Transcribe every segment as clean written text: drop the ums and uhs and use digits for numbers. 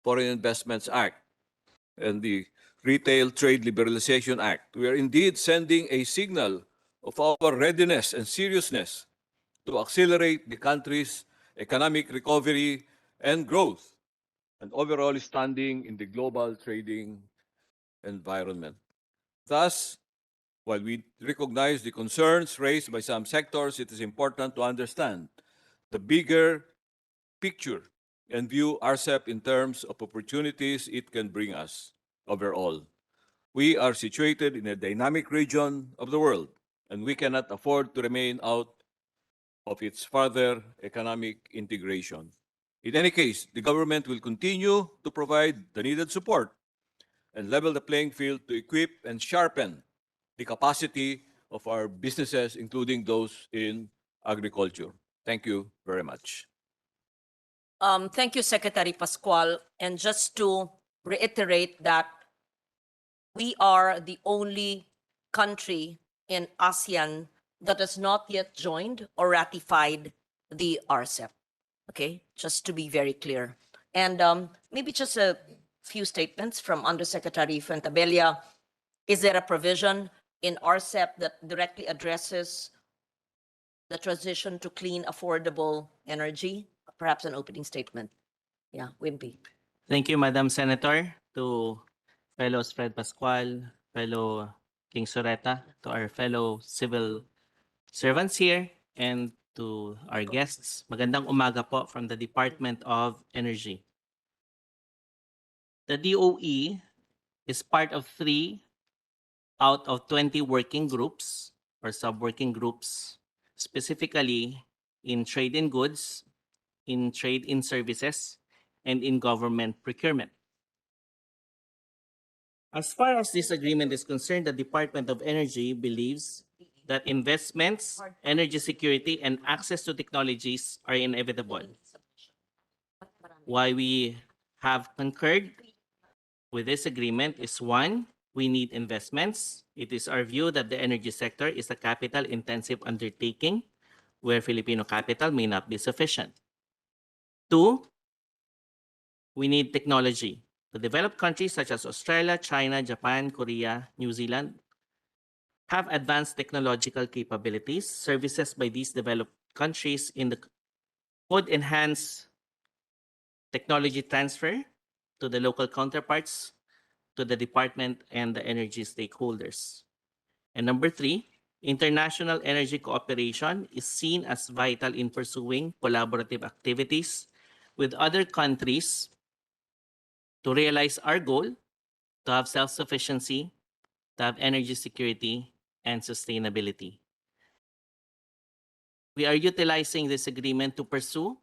Foreign Investments Act and the Retail Trade Liberalization Act, we are indeed sending a signal of our readiness and seriousness to accelerate the country's economic recovery and growth and overall standing in the global trading environment. Thus, while we recognize the concerns raised by some sectors, it is important to understand the bigger picture and view RCEP in terms of opportunities it can bring us overall. We are situated in a dynamic region of the world, and we cannot afford to remain out of its further economic integration. In any case, the government will continue to provide the needed support and level the playing field to equip and sharpen the capacity of our businesses, including those in agriculture. Thank you very much. Thank you, Secretary Pascual. And just to reiterate that we are the only country in ASEAN that has not yet joined or ratified the RCEP. Okay, just to be very clear. And maybe just a few statements from Undersecretary Fuentabella. Is there a provision in RCEP that directly addresses the transition to clean, affordable energy? Perhaps an opening statement. Yeah, Wimpy. Thank you, Madam Senator, to fellows Fred Pascual, fellow King Soreta, to our fellow civil servants here, and to our guests. Magandang umaga po from the Department of Energy. The DOE is part of 3 out of 20 working groups or sub-working groups, specifically in trade in goods, in trade in services, and in government procurement. As far as this agreement is concerned, the Department of Energy believes that investments, energy security, and access to technologies are inevitable. Why we have concurred with this agreement is 1, we need investments. It is our view that the energy sector is a capital-intensive undertaking where Filipino capital may not be sufficient. 2, we need technology. The developed countries such as Australia, China, Japan, Korea, New Zealand have advanced technological capabilities. Services by these developed countries would enhance technology transfer to the local counterparts, to the department and the energy stakeholders. And number 3, international energy cooperation is seen as vital in pursuing collaborative activities with other countries to realize our goal to have self-sufficiency, to have energy security, and sustainability. We are utilizing this agreement to pursue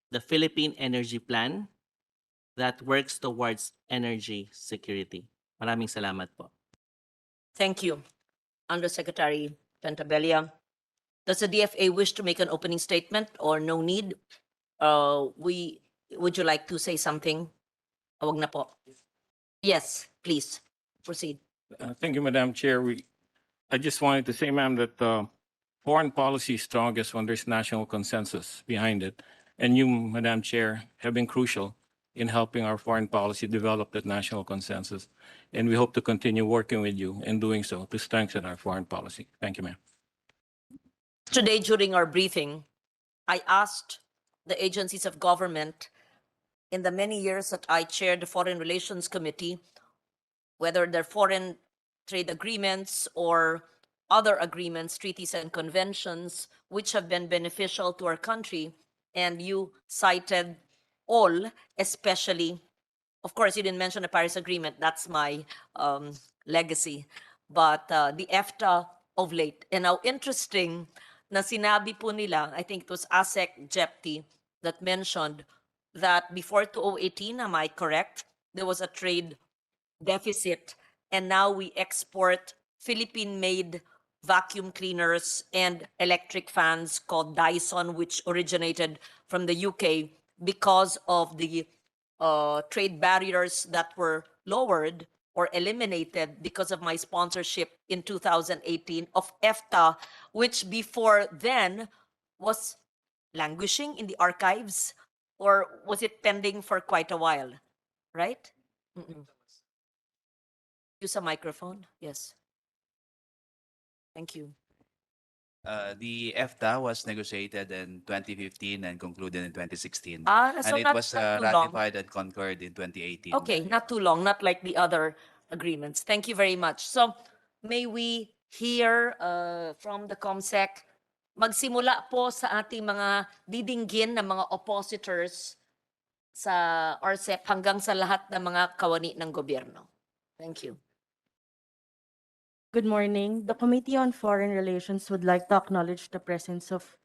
the Philippine Energy Plan that works towards energy security. Maraming salamat po. Thank you, Undersecretary Fuentabella. Does the DFA wish to make an opening statement or no need? Would you like to say something? Wag na po. Yes, please proceed. Thank you, Madam Chair. I just wanted to say, ma'am, that foreign policy is strongest when there's national consensus behind it. And you, Madam Chair, have been crucial in helping our foreign policy develop that national consensus. And we hope to continue working with you in doing so to strengthen our foreign policy. Thank you, ma'am. Today, during our briefing, I asked the agencies of government in the many years that I chaired the Foreign Relations Committee, whether they're foreign trade agreements or other agreements, treaties, and conventions, which have been beneficial to our country. And you cited all, especially, of course, you didn't mention the Paris Agreement. That's my legacy. But the EFTA of late. And now, interesting na sinabi po nila, I think it was ASEC Jepti that mentioned that before 2018, am I correct, there was a trade deficit, and now we export Philippine-made vacuum cleaners and electric fans called Dyson, which originated from the UK because of the trade barriers that were lowered or eliminated because of my sponsorship in 2018 of EFTA, which before then was languishing in the archives, or was it pending for quite a while? right? Use a microphone. Yes. Thank you. The EFTA was negotiated in 2015 and concluded in 2016. So And it not, was not too long. ratified and concurred in 2018. Okay, not too long, not like the other agreements. Thank you very much. So may we hear from the COMSEC, magsimula po sa ating mga didinggin na mga oppositors sa RCEP hanggang sa lahat ng mga kawani ng gobyerno. Thank you. Good morning. The Committee on Foreign Relations would like to acknowledge the presence of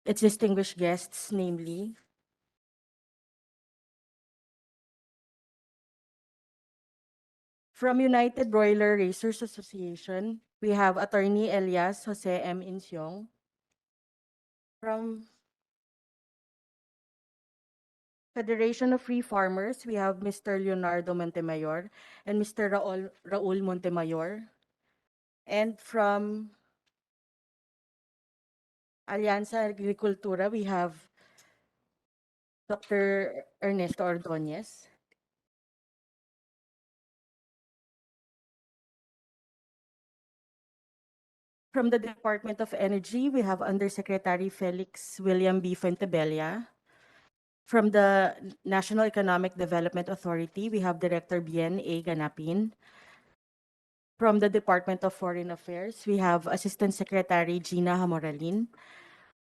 its distinguished guests, namely from United Broiler Racers Association, we have Attorney Elias Jose M. Insyong. From Federation of Free Farmers, we have Mr. Leonardo Montemayor and Mr. Raul Montemayor. And from Alianza Agricultura, we have Dr. Ernesto Ordonez. From the Department of Energy, we have Undersecretary Felix William B. Fuentebella. From the National Economic Development Authority, we have Director Bien A. Ganapin. From the Department of Foreign Affairs, we have Assistant Secretary Gina Hamoralin.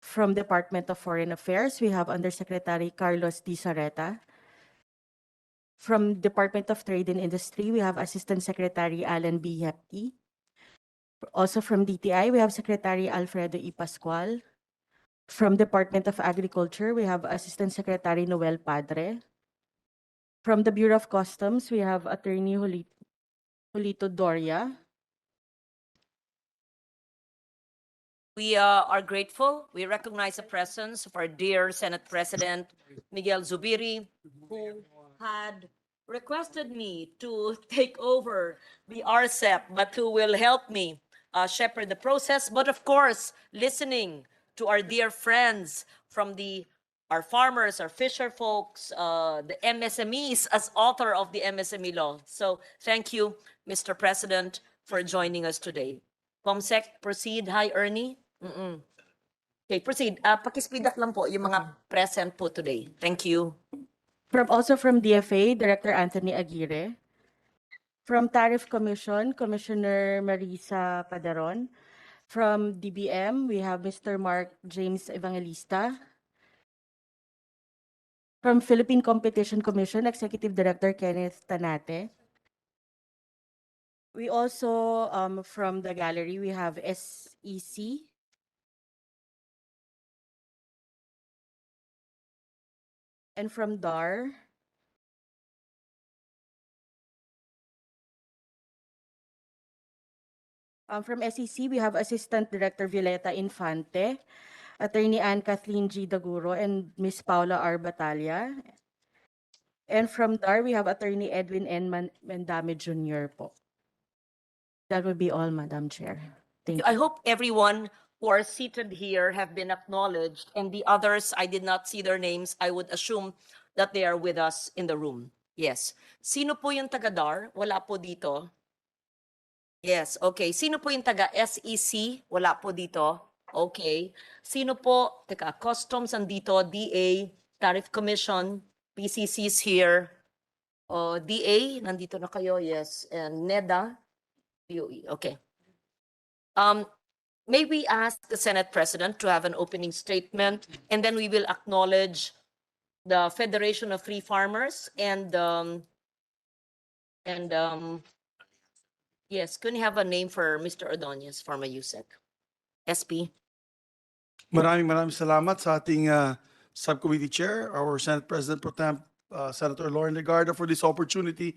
From Department of Foreign Affairs, we have Undersecretary Carlos D. Sareta. From Department of Trade and Industry, we have Assistant Secretary Alan B. Hepti. Also from DTI, we have Secretary Alfredo E. Pascual. From Department of Agriculture, we have Assistant Secretary Noel Padre. From the Bureau of Customs, we have Attorney Julito Doria. We are grateful. We recognize the presence of our dear Senate President Miguel Zubiri, who had requested me to take over the RCEP, but who will help me shepherd the process. But of course, listening to our dear friends from our farmers, our fisher folks, the MSMEs as author of the MSME law. So thank you, Mr. President, for joining us today. COMSEC, proceed. Hi, Ernie. Okay, proceed. Pakispeed up lang po yung mga present po today. Thank you. Also from DFA, Director Anthony Aguirre. From Tariff Commission, Commissioner Marisa Padaron. From DBM, we have Mr. Mark James Evangelista. From Philippine Competition Commission, Executive Director Kenneth Tanate. We also, from the gallery, we have SEC. And from DAR, from SEC, we have Assistant Director Violeta Infante, Attorney Anne Kathleen G. Daguro, and Ms. Paula R. Batalla. And from DAR, we have Attorney Edwin N. Mendame Jr. po. That would be all, Madam Chair. Thank you. I hope everyone who are seated here have been acknowledged, and the others, I did not see their names. I would assume that they are with us in the room. Yes. Sino po yung taga-DAR? Wala po dito. Yes, okay. Sino po yung taga-SEC? Wala po dito. Okay. Sino po, Customs andito, DA, Tariff Commission, PCC is here. DA, nandito na kayo, yes. And NEDA, DOE, okay. May we ask the Senate President to have an opening statement, and then we will acknowledge the Federation of Free Farmers and yes, can you have a name for Mr. Ordonez, former USEC? SP. Maraming salamat sa ating subcommittee chair, our Senate President Pro Tem, Senator Lauren Legarda, for this opportunity.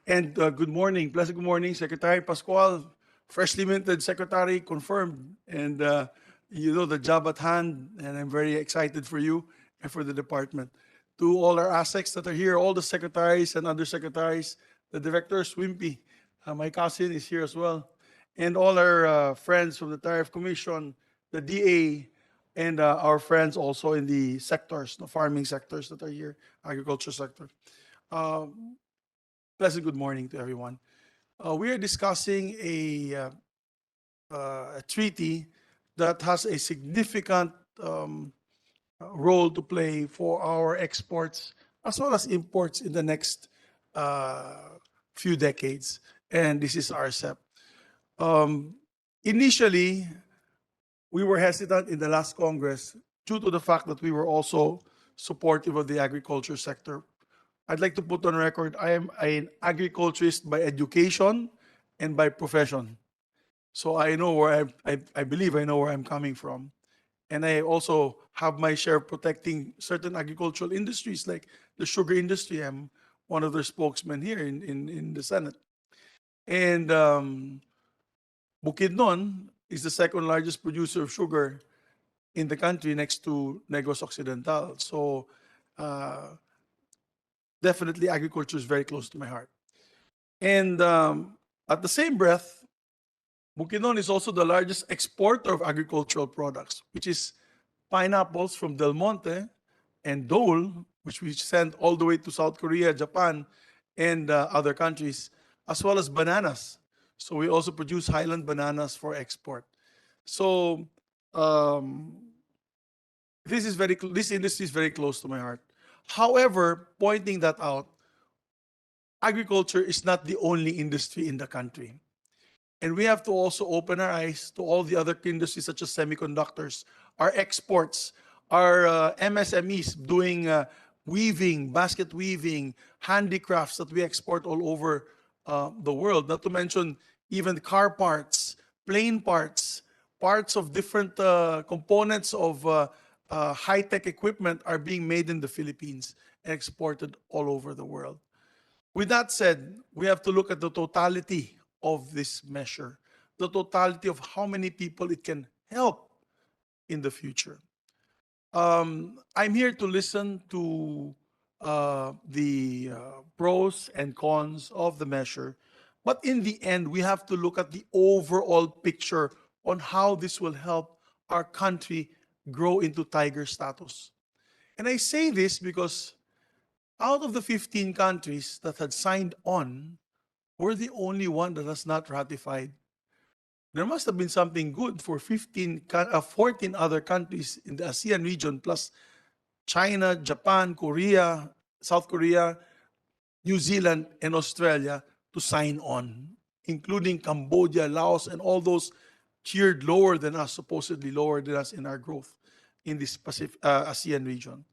And good morning, blessed good morning, Secretary Pascual, freshly minted secretary, confirmed. And you know the job at hand, and I'm very excited for you and for the department. To all our ASECs that are here, all the secretaries and undersecretaries, the directors, Wimpy, my cousin is here as well, and all our friends from the Tariff Commission, the DA, and our friends also in the sectors, the farming sectors that are here, agriculture sector. Pleasant good morning to everyone. We are discussing a treaty that has a significant role to play for our exports as well as imports in the next few decades. And this is RCEP. Initially, we were hesitant in the last Congress due to the fact that we were also supportive of the agriculture sector. I'd like to put on record, I am an agriculturist by education and by profession. So I know where I believe I know where I'm coming from. And I also have my share of protecting certain agricultural industries like the sugar industry. I'm one of their spokesmen here in the Senate. And Bukidnon is the second largest producer of sugar in the country next to Negros Occidental. So definitely agriculture is very close to my heart. And at the same breath, Bukidnon is also the largest exporter of agricultural products, which is pineapples from Del Monte and Dole, which we send all the way to South Korea, Japan, and other countries, as well as bananas. So we also produce highland bananas for export. So this industry is very close to my heart. However, pointing that out, agriculture is not the only industry in the country. And we have to also open our eyes to all the other industries such as semiconductors, our exports, our MSMEs doing weaving, basket weaving, handicrafts that we export all over the world. Not to mention even car parts, plane parts, parts of different components of high-tech equipment are being made in the Philippines and exported all over the world. With that said, we have to look at the totality of this measure, the totality of how many people it can help in the future. I'm here to listen to the pros and cons of the measure, but in the end, we have to look at the overall picture on how this will help our country grow into tiger status. And I say this because out of the 15 countries that had signed on, we're the only one that has not ratified. There must have been something good for 14 other countries in the ASEAN region, plus China, Japan, Korea, South Korea, New Zealand, and Australia to sign on, including Cambodia, Laos, and all those tiered lower than us, supposedly lower than us in our growth in this ASEAN region.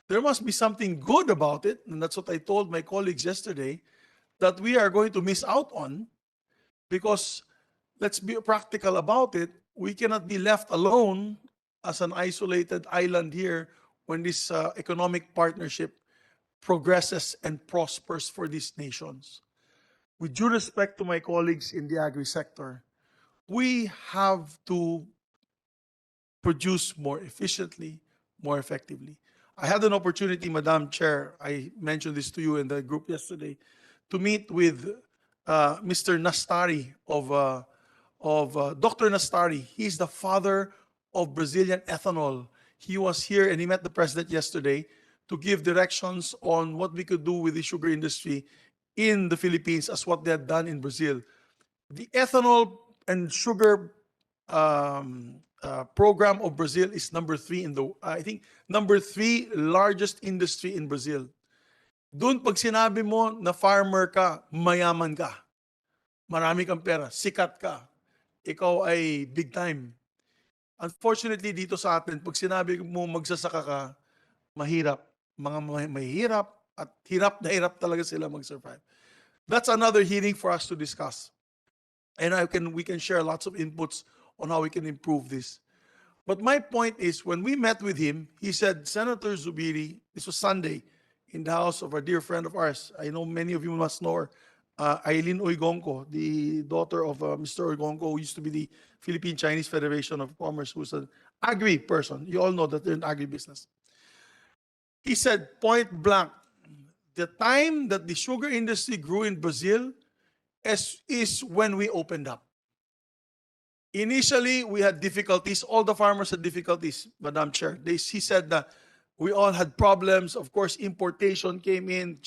There must be something good about it, and that's what I told my colleagues yesterday, that we are going to miss out on, because let's be practical about it, we cannot be left alone as an isolated island here when this economic partnership progresses and prospers for these nations. With due respect to my colleagues in the agri sector, we have to produce more efficiently, more effectively. I had an opportunity, Madam Chair, I mentioned this to you in the group yesterday, to meet with Mr. Nastari of Dr. Nastari. He's the father of Brazilian ethanol. He was here and he met the president yesterday to give directions on what we could do with the sugar industry in the Philippines as what they had done in Brazil. The ethanol and sugar program of Brazil is number 3 in the, I think, number 3 largest industry in Brazil. Doon pag sinabi mo na farmer ka, mayaman ka, marami kang pera, sikat ka, ikaw ay big time. Unfortunately, dito sa atin, pag sinabi mo magsasaka ka, mahirap. Mga mahirap at hirap na hirap talaga sila mag-survive. That's another hearing for us to discuss. And we can share lots of inputs on how we can improve this. But my point is, when we met with him, he said, Senator Zubiri, this was Sunday, in the house of a dear friend of ours. I know many of you must know her, Aileen Oigonco, the daughter of Mr. Oigonco, who used to be the Philippine Chinese Federation of Commerce, who's an agri person. You all know that they're in agribusiness. He said, point blank, the time that the sugar industry grew in Brazil is when we opened up. Initially, we had difficulties. All the farmers had difficulties, Madam Chair. He said that we all had problems. Of course, importation came in,